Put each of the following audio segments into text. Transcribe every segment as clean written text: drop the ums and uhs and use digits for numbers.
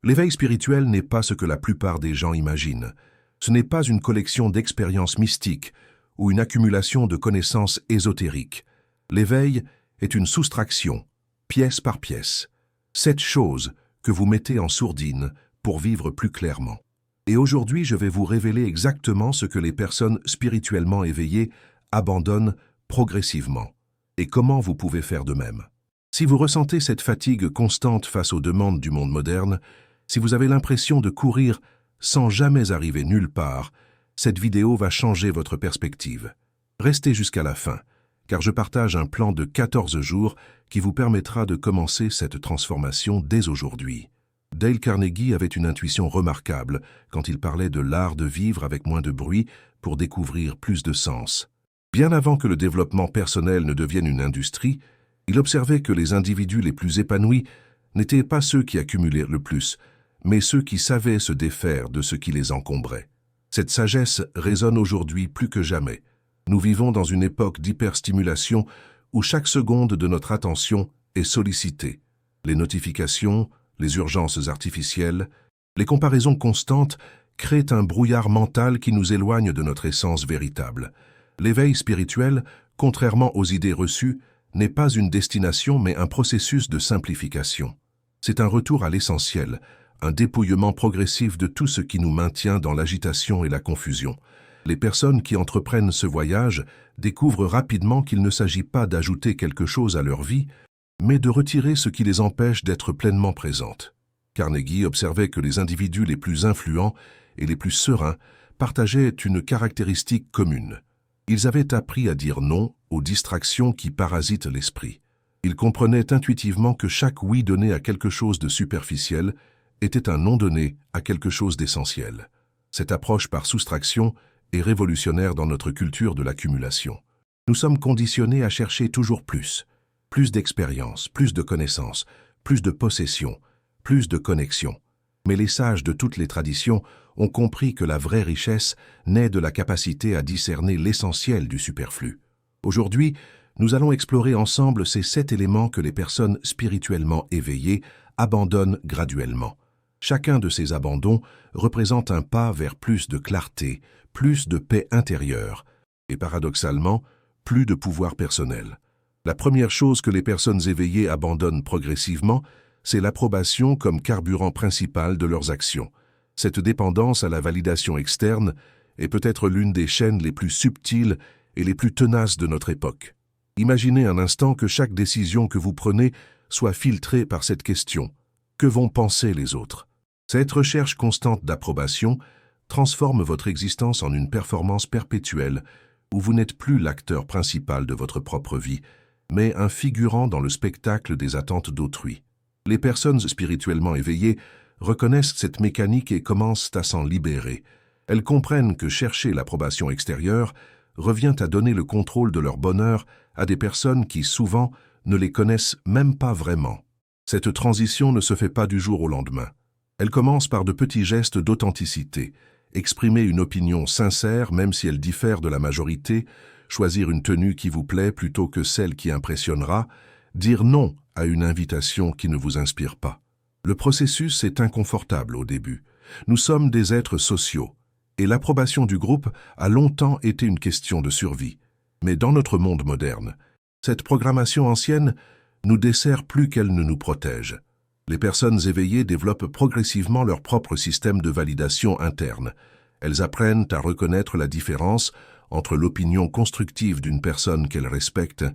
L'éveil spirituel n'est pas ce que la plupart des gens imaginent. Ce n'est pas une collection d'expériences mystiques ou une accumulation de connaissances ésotériques. L'éveil est une soustraction, pièce par pièce. 7 choses que vous mettez en sourdine pour vivre plus clairement. Et aujourd'hui, je vais vous révéler exactement ce que les personnes spirituellement éveillées abandonnent progressivement et comment vous pouvez faire de même. Si vous ressentez cette fatigue constante face aux demandes du monde moderne, si vous avez l'impression de courir sans jamais arriver nulle part, cette vidéo va changer votre perspective. Restez jusqu'à la fin, car je partage un plan de 14 jours qui vous permettra de commencer cette transformation dès aujourd'hui. Dale Carnegie avait une intuition remarquable quand il parlait de l'art de vivre avec moins de bruit pour découvrir plus de sens. Bien avant que le développement personnel ne devienne une industrie, il observait que les individus les plus épanouis n'étaient pas ceux qui accumulaient le plus, mais ceux qui savaient se défaire de ce qui les encombrait. Cette sagesse résonne aujourd'hui plus que jamais. Nous vivons dans une époque d'hyperstimulation où chaque seconde de notre attention est sollicitée. Les notifications, les urgences artificielles, les comparaisons constantes créent un brouillard mental qui nous éloigne de notre essence véritable. L'éveil spirituel, contrairement aux idées reçues, n'est pas une destination mais un processus de simplification. C'est un retour à l'essentiel, un dépouillement progressif de tout ce qui nous maintient dans l'agitation et la confusion. Les personnes qui entreprennent ce voyage découvrent rapidement qu'il ne s'agit pas d'ajouter quelque chose à leur vie, mais de retirer ce qui les empêche d'être pleinement présentes. Carnegie observait que les individus les plus influents et les plus sereins partageaient une caractéristique commune. Ils avaient appris à dire non aux distractions qui parasitent l'esprit. Ils comprenaient intuitivement que chaque oui donné à quelque chose de superficiel était un non donné à quelque chose d'essentiel. Cette approche par soustraction est révolutionnaire dans notre culture de l'accumulation. Nous sommes conditionnés à chercher toujours plus d'expérience, plus de connaissances, plus de possessions, plus de connexions. Mais les sages de toutes les traditions ont compris que la vraie richesse naît de la capacité à discerner l'essentiel du superflu. Aujourd'hui, nous allons explorer ensemble ces 7 éléments que les personnes spirituellement éveillées abandonnent graduellement. Chacun de ces abandons représente un pas vers plus de clarté, plus de paix intérieure et paradoxalement, plus de pouvoir personnel. La première chose que les personnes éveillées abandonnent progressivement, c'est l'approbation comme carburant principal de leurs actions. Cette dépendance à la validation externe est peut-être l'une des chaînes les plus subtiles et les plus tenaces de notre époque. Imaginez un instant que chaque décision que vous prenez soit filtrée par cette question. Que vont penser les autres? Cette recherche constante d'approbation transforme votre existence en une performance perpétuelle où vous n'êtes plus l'acteur principal de votre propre vie, mais un figurant dans le spectacle des attentes d'autrui. Les personnes spirituellement éveillées reconnaissent cette mécanique et commencent à s'en libérer. Elles comprennent que chercher l'approbation extérieure revient à donner le contrôle de leur bonheur à des personnes qui, souvent, ne les connaissent même pas vraiment. Cette transition ne se fait pas du jour au lendemain. Elle commence par de petits gestes d'authenticité, exprimer une opinion sincère même si elle diffère de la majorité, choisir une tenue qui vous plaît plutôt que celle qui impressionnera, dire non à une invitation qui ne vous inspire pas. Le processus est inconfortable au début. Nous sommes des êtres sociaux, et l'approbation du groupe a longtemps été une question de survie. Mais dans notre monde moderne, cette programmation ancienne nous dessert plus qu'elle ne nous protège. Les personnes éveillées développent progressivement leur propre système de validation interne. Elles apprennent à reconnaître la différence entre l'opinion constructive d'une personne qu'elles respectent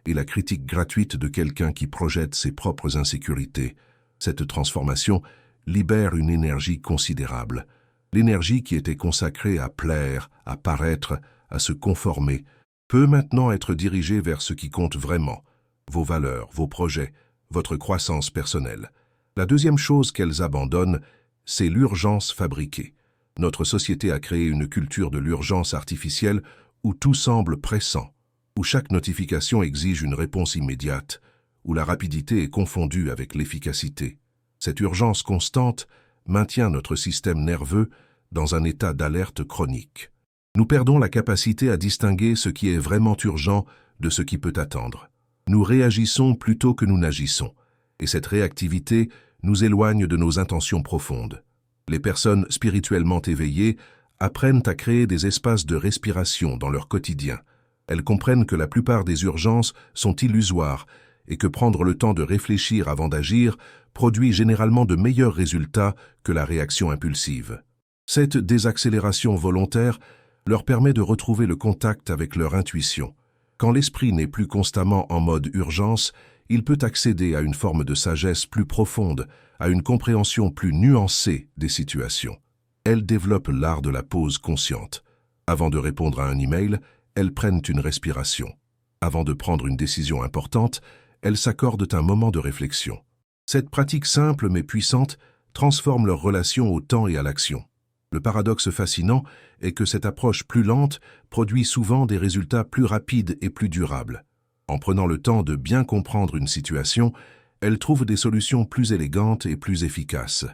et la critique gratuite de quelqu'un qui projette ses propres insécurités. Cette transformation libère une énergie considérable. L'énergie qui était consacrée à plaire, à paraître, à se conformer, peut maintenant être dirigée vers ce qui compte vraiment, vos valeurs, vos projets, votre croissance personnelle. La deuxième chose qu'elles abandonnent, c'est l'urgence fabriquée. Notre société a créé une culture de l'urgence artificielle où tout semble pressant, où chaque notification exige une réponse immédiate, où la rapidité est confondue avec l'efficacité. Cette urgence constante maintient notre système nerveux dans un état d'alerte chronique. Nous perdons la capacité à distinguer ce qui est vraiment urgent de ce qui peut attendre. Nous réagissons plutôt que nous n'agissons, et cette réactivité nous éloignent de nos intentions profondes. Les personnes spirituellement éveillées apprennent à créer des espaces de respiration dans leur quotidien. Elles comprennent que la plupart des urgences sont illusoires et que prendre le temps de réfléchir avant d'agir produit généralement de meilleurs résultats que la réaction impulsive. Cette désaccélération volontaire leur permet de retrouver le contact avec leur intuition. Quand l'esprit n'est plus constamment en mode urgence, il peut accéder à une forme de sagesse plus profonde, à une compréhension plus nuancée des situations. Elles développent l'art de la pause consciente. Avant de répondre à un email, elles prennent une respiration. Avant de prendre une décision importante, elles s'accordent un moment de réflexion. Cette pratique simple mais puissante transforme leur relation au temps et à l'action. Le paradoxe fascinant est que cette approche plus lente produit souvent des résultats plus rapides et plus durables. En prenant le temps de bien comprendre une situation, elles trouvent des solutions plus élégantes et plus efficaces.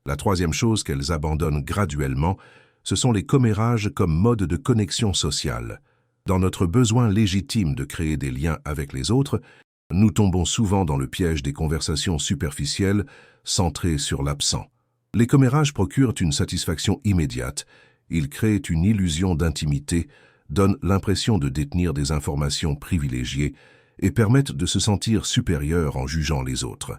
La troisième chose qu'elles abandonnent graduellement, ce sont les commérages comme mode de connexion sociale. Dans notre besoin légitime de créer des liens avec les autres, nous tombons souvent dans le piège des conversations superficielles, centrées sur l'absent. Les commérages procurent une satisfaction immédiate. Ils créent une illusion d'intimité, donnent l'impression de détenir des informations privilégiées et permettent de se sentir supérieur en jugeant les autres.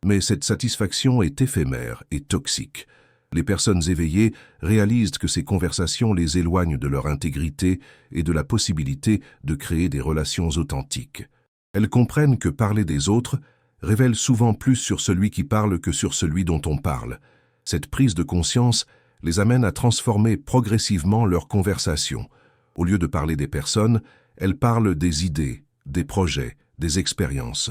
Mais cette satisfaction est éphémère et toxique. Les personnes éveillées réalisent que ces conversations les éloignent de leur intégrité et de la possibilité de créer des relations authentiques. Elles comprennent que parler des autres révèle souvent plus sur celui qui parle que sur celui dont on parle. Cette prise de conscience les amène à transformer progressivement leur conversation. Au lieu de parler des personnes, elles parlent des idées, des projets, des expériences.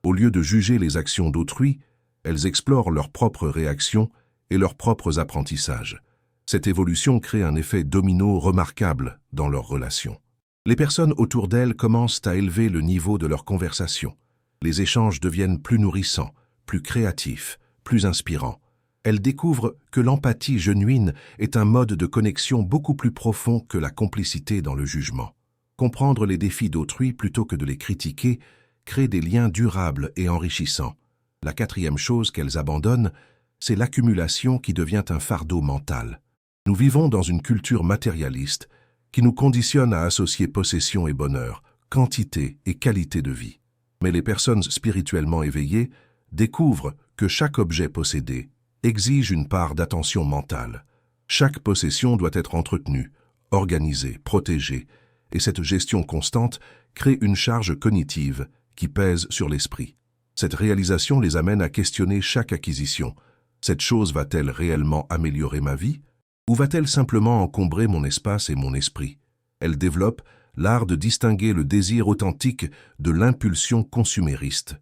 Au lieu de juger les actions d'autrui, elles explorent leurs propres réactions et leurs propres apprentissages. Cette évolution crée un effet domino remarquable dans leurs relations. Les personnes autour d'elles commencent à élever le niveau de leur conversation. Les échanges deviennent plus nourrissants, plus créatifs, plus inspirants. Elles découvrent que l'empathie genuine est un mode de connexion beaucoup plus profond que la complicité dans le jugement. Comprendre les défis d'autrui plutôt que de les critiquer crée des liens durables et enrichissants. La quatrième chose qu'elles abandonnent, c'est l'accumulation qui devient un fardeau mental. Nous vivons dans une culture matérialiste qui nous conditionne à associer possession et bonheur, quantité et qualité de vie. Mais les personnes spirituellement éveillées découvrent que chaque objet possédé exige une part d'attention mentale. Chaque possession doit être entretenue, organisée, protégée, et cette gestion constante crée une charge cognitive qui pèse sur l'esprit. Cette réalisation les amène à questionner chaque acquisition. Cette chose va-t-elle réellement améliorer ma vie? Ou va-t-elle simplement encombrer mon espace et mon esprit? Elle développe l'art de distinguer le désir authentique de l'impulsion consumériste.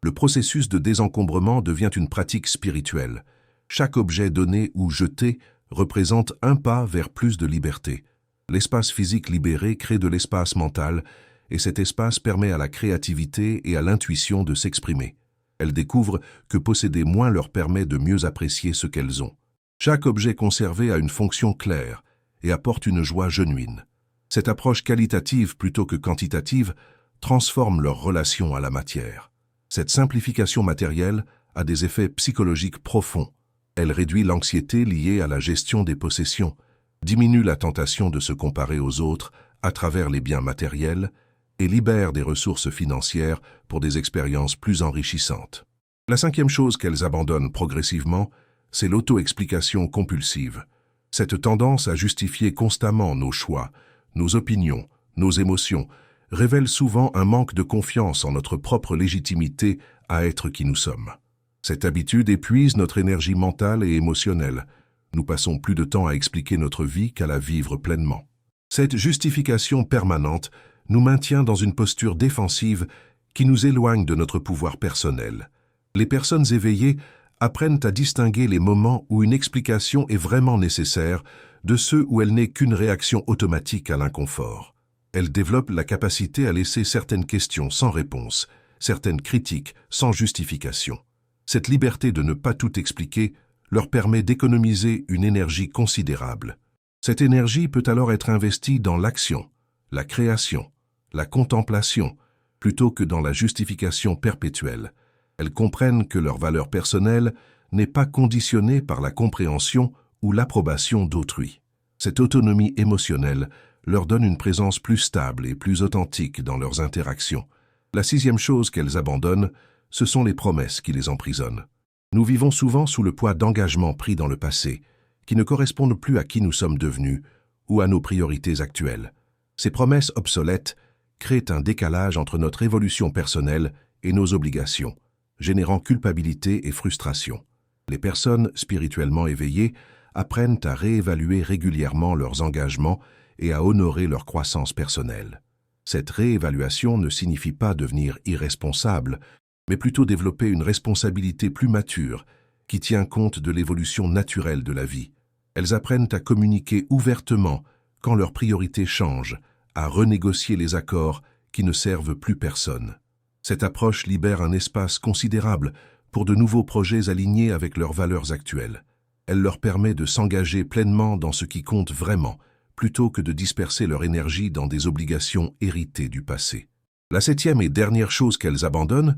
Le processus de désencombrement devient une pratique spirituelle. Chaque objet donné ou jeté représente un pas vers plus de liberté. L'espace physique libéré crée de l'espace mental, et cet espace permet à la créativité et à l'intuition de s'exprimer. Elles découvrent que posséder moins leur permet de mieux apprécier ce qu'elles ont. Chaque objet conservé a une fonction claire et apporte une joie genuine. Cette approche qualitative plutôt que quantitative transforme leur relation à la matière. Cette simplification matérielle a des effets psychologiques profonds. Elle réduit l'anxiété liée à la gestion des possessions, diminue la tentation de se comparer aux autres à travers les biens matériels et libère des ressources financières pour des expériences plus enrichissantes. La cinquième chose qu'elles abandonnent progressivement, c'est l'auto-explication compulsive. Cette tendance à justifier constamment nos choix, nos opinions, nos émotions, révèle souvent un manque de confiance en notre propre légitimité à être qui nous sommes. Cette habitude épuise notre énergie mentale et émotionnelle. Nous passons plus de temps à expliquer notre vie qu'à la vivre pleinement. Cette justification permanente nous maintient dans une posture défensive qui nous éloigne de notre pouvoir personnel. Les personnes éveillées apprennent à distinguer les moments où une explication est vraiment nécessaire de ceux où elle n'est qu'une réaction automatique à l'inconfort. Elles développent la capacité à laisser certaines questions sans réponse, certaines critiques sans justification. Cette liberté de ne pas tout expliquer leur permet d'économiser une énergie considérable. Cette énergie peut alors être investie dans l'action, la création, la contemplation, plutôt que dans la justification perpétuelle. Elles comprennent que leur valeur personnelle n'est pas conditionnée par la compréhension ou l'approbation d'autrui. Cette autonomie émotionnelle leur donne une présence plus stable et plus authentique dans leurs interactions. La sixième chose qu'elles abandonnent, ce sont les promesses qui les emprisonnent. Nous vivons souvent sous le poids d'engagements pris dans le passé, qui ne correspondent plus à qui nous sommes devenus ou à nos priorités actuelles. Ces promesses obsolètes créent un décalage entre notre évolution personnelle et nos obligations, générant culpabilité et frustration. Les personnes spirituellement éveillées apprennent à réévaluer régulièrement leurs engagements et à honorer leur croissance personnelle. Cette réévaluation ne signifie pas devenir irresponsable, mais plutôt développer une responsabilité plus mature qui tient compte de l'évolution naturelle de la vie. Elles apprennent à communiquer ouvertement quand leurs priorités changent, à renégocier les accords qui ne servent plus personne. Cette approche libère un espace considérable pour de nouveaux projets alignés avec leurs valeurs actuelles. Elle leur permet de s'engager pleinement dans ce qui compte vraiment, plutôt que de disperser leur énergie dans des obligations héritées du passé. La septième et dernière chose qu'elles abandonnent,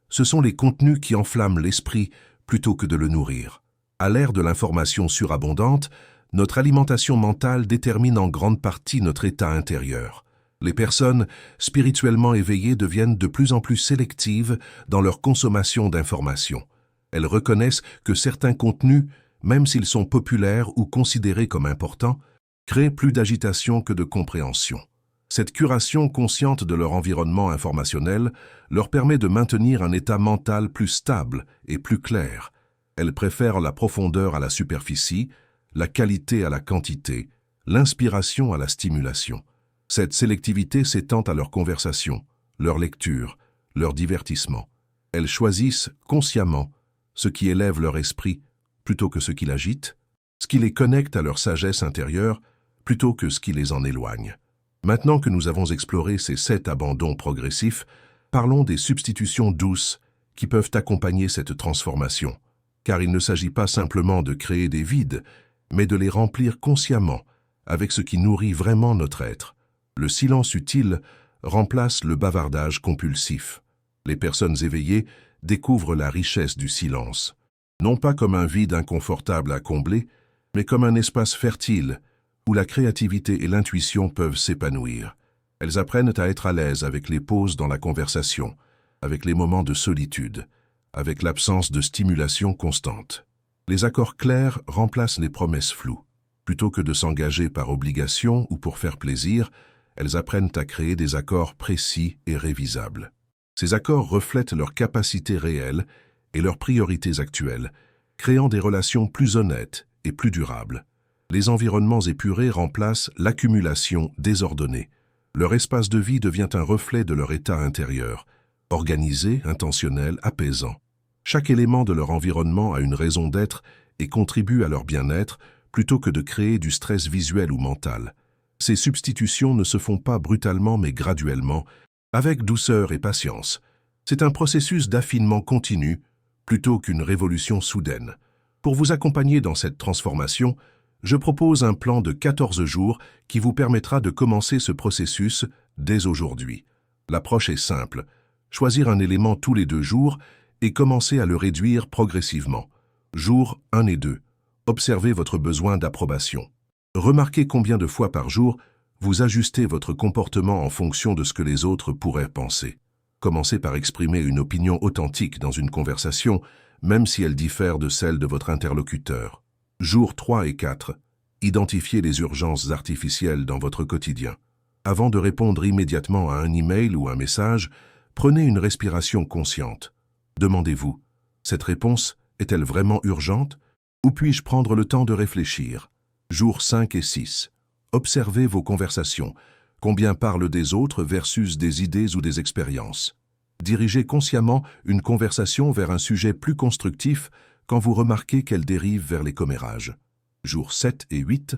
ce sont les contenus qui enflamment l'esprit plutôt que de le nourrir. À l'ère de l'information surabondante, notre alimentation mentale détermine en grande partie notre état intérieur. Les personnes spirituellement éveillées deviennent de plus en plus sélectives dans leur consommation d'informations. Elles reconnaissent que certains contenus, même s'ils sont populaires ou considérés comme importants, créent plus d'agitation que de compréhension. Cette curation consciente de leur environnement informationnel leur permet de maintenir un état mental plus stable et plus clair. Elles préfèrent la profondeur à la superficie, la qualité à la quantité, l'inspiration à la stimulation. Cette sélectivité s'étend à leurs conversations, leurs lectures, leurs divertissements. Elles choisissent consciemment ce qui élève leur esprit plutôt que ce qui l'agite, ce qui les connecte à leur sagesse intérieure plutôt que ce qui les en éloigne. Maintenant que nous avons exploré ces 7 abandons progressifs, parlons des substitutions douces qui peuvent accompagner cette transformation, car il ne s'agit pas simplement de créer des vides, mais de les remplir consciemment avec ce qui nourrit vraiment notre être. Le silence utile remplace le bavardage compulsif. Les personnes éveillées découvrent la richesse du silence, non pas comme un vide inconfortable à combler, mais comme un espace fertile où la créativité et l'intuition peuvent s'épanouir. Elles apprennent à être à l'aise avec les pauses dans la conversation, avec les moments de solitude, avec l'absence de stimulation constante. Les accords clairs remplacent les promesses floues. Plutôt que de s'engager par obligation ou pour faire plaisir, elles apprennent à créer des accords précis et révisables. Ces accords reflètent leurs capacités réelles et leurs priorités actuelles, créant des relations plus honnêtes et plus durables. Les environnements épurés remplacent l'accumulation désordonnée. Leur espace de vie devient un reflet de leur état intérieur, organisé, intentionnel, apaisant. Chaque élément de leur environnement a une raison d'être et contribue à leur bien-être plutôt que de créer du stress visuel ou mental. Ces substitutions ne se font pas brutalement mais graduellement, avec douceur et patience. C'est un processus d'affinement continu plutôt qu'une révolution soudaine. Pour vous accompagner dans cette transformation, je propose un plan de 14 jours qui vous permettra de commencer ce processus dès aujourd'hui. L'approche est simple. Choisir un élément tous les 2 jours et commencer à le réduire progressivement. Jours 1 et 2. Observez votre besoin d'approbation. Remarquez combien de fois par jour vous ajustez votre comportement en fonction de ce que les autres pourraient penser. Commencez par exprimer une opinion authentique dans une conversation, même si elle diffère de celle de votre interlocuteur. Jours 3 et 4. Identifiez les urgences artificielles dans votre quotidien. Avant de répondre immédiatement à un email ou un message, prenez une respiration consciente. Demandez-vous, cette réponse est-elle vraiment urgente ou puis-je prendre le temps de réfléchir? Jours 5 et 6. Observez vos conversations. Combien parlent des autres versus des idées ou des expériences? Dirigez consciemment une conversation vers un sujet plus constructif quand vous remarquez qu'elle dérive vers les commérages. Jours 7 et 8,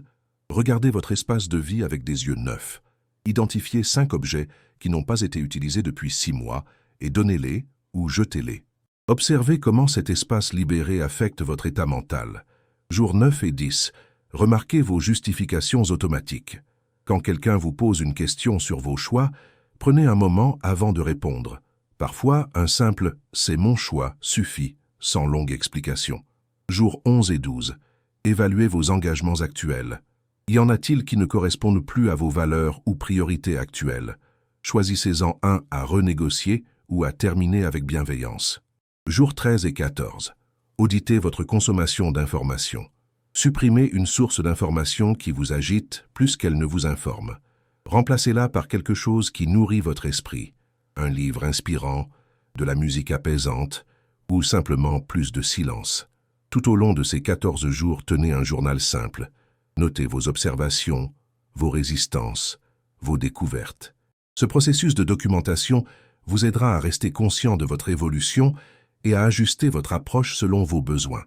regardez votre espace de vie avec des yeux neufs. Identifiez 5 objets qui n'ont pas été utilisés depuis 6 mois et donnez-les ou jetez-les. Observez comment cet espace libéré affecte votre état mental. Jours 9 et 10, remarquez vos justifications automatiques. Quand quelqu'un vous pose une question sur vos choix, prenez un moment avant de répondre. Parfois, un simple « c'est mon choix » suffit, sans longue explication. Jours 11 et 12. Évaluez vos engagements actuels. Y en a-t-il qui ne correspondent plus à vos valeurs ou priorités actuelles? Choisissez-en un à renégocier ou à terminer avec bienveillance. Jours 13 et 14. Auditez votre consommation d'informations. Supprimez une source d'information qui vous agite plus qu'elle ne vous informe. Remplacez-la par quelque chose qui nourrit votre esprit. Un livre inspirant, de la musique apaisante ou simplement plus de silence. Tout au long de ces 14 jours, tenez un journal simple. Notez vos observations, vos résistances, vos découvertes. Ce processus de documentation vous aidera à rester conscient de votre évolution et à ajuster votre approche selon vos besoins.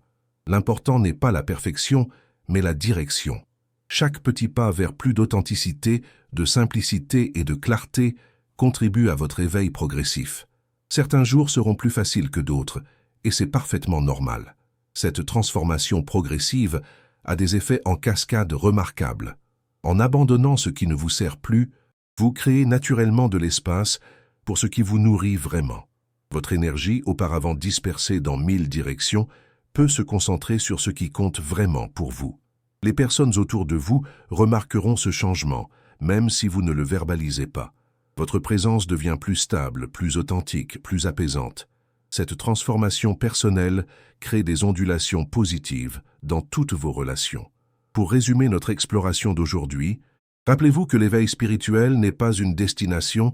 L'important n'est pas la perfection, mais la direction. Chaque petit pas vers plus d'authenticité, de simplicité et de clarté contribue à votre éveil progressif. Certains jours seront plus faciles que d'autres, et c'est parfaitement normal. Cette transformation progressive a des effets en cascade remarquables. En abandonnant ce qui ne vous sert plus, vous créez naturellement de l'espace pour ce qui vous nourrit vraiment. Votre énergie, auparavant dispersée dans 1000 directions, peut se concentrer sur ce qui compte vraiment pour vous. Les personnes autour de vous remarqueront ce changement, même si vous ne le verbalisez pas. Votre présence devient plus stable, plus authentique, plus apaisante. Cette transformation personnelle crée des ondulations positives dans toutes vos relations. Pour résumer notre exploration d'aujourd'hui, rappelez-vous que l'éveil spirituel n'est pas une destination,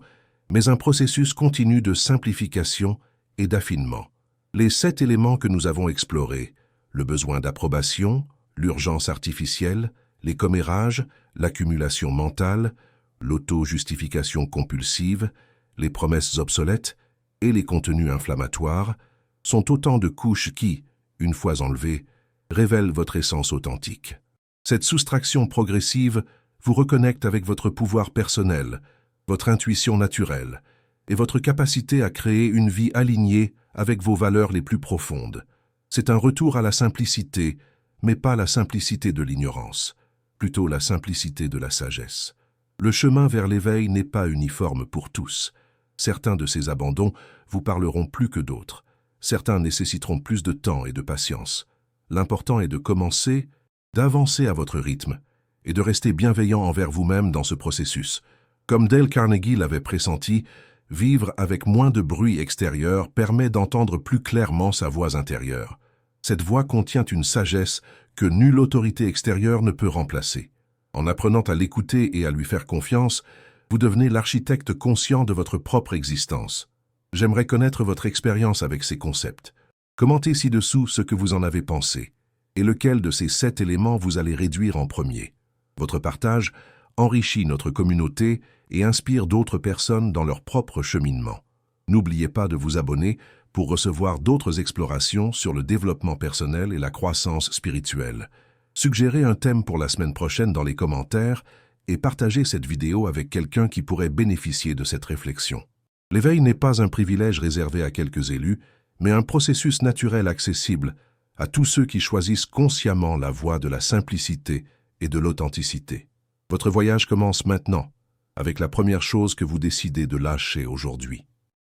mais un processus continu de simplification et d'affinement. Les 7 éléments que nous avons explorés, le besoin d'approbation, l'urgence artificielle, les commérages, l'accumulation mentale, l'auto-justification compulsive, les promesses obsolètes et les contenus inflammatoires, sont autant de couches qui, une fois enlevées, révèlent votre essence authentique. Cette soustraction progressive vous reconnecte avec votre pouvoir personnel, votre intuition naturelle et votre capacité à créer une vie alignée avec vos valeurs les plus profondes. C'est un retour à la simplicité, mais pas la simplicité de l'ignorance, plutôt la simplicité de la sagesse. Le chemin vers l'éveil n'est pas uniforme pour tous. Certains de ces abandons vous parleront plus que d'autres. Certains nécessiteront plus de temps et de patience. L'important est de commencer, d'avancer à votre rythme et de rester bienveillant envers vous-même dans ce processus. Comme Dale Carnegie l'avait pressenti, vivre avec moins de bruit extérieur permet d'entendre plus clairement sa voix intérieure. Cette voix contient une sagesse que nulle autorité extérieure ne peut remplacer. En apprenant à l'écouter et à lui faire confiance, vous devenez l'architecte conscient de votre propre existence. J'aimerais connaître votre expérience avec ces concepts. Commentez ci-dessous ce que vous en avez pensé, et lequel de ces 7 éléments vous allez réduire en premier. Votre partage enrichit notre communauté et inspire d'autres personnes dans leur propre cheminement. N'oubliez pas de vous abonner pour recevoir d'autres explorations sur le développement personnel et la croissance spirituelle. Suggérez un thème pour la semaine prochaine dans les commentaires et partagez cette vidéo avec quelqu'un qui pourrait bénéficier de cette réflexion. L'éveil n'est pas un privilège réservé à quelques élus, mais un processus naturel accessible à tous ceux qui choisissent consciemment la voie de la simplicité et de l'authenticité. Votre voyage commence maintenant, avec la première chose que vous décidez de lâcher aujourd'hui.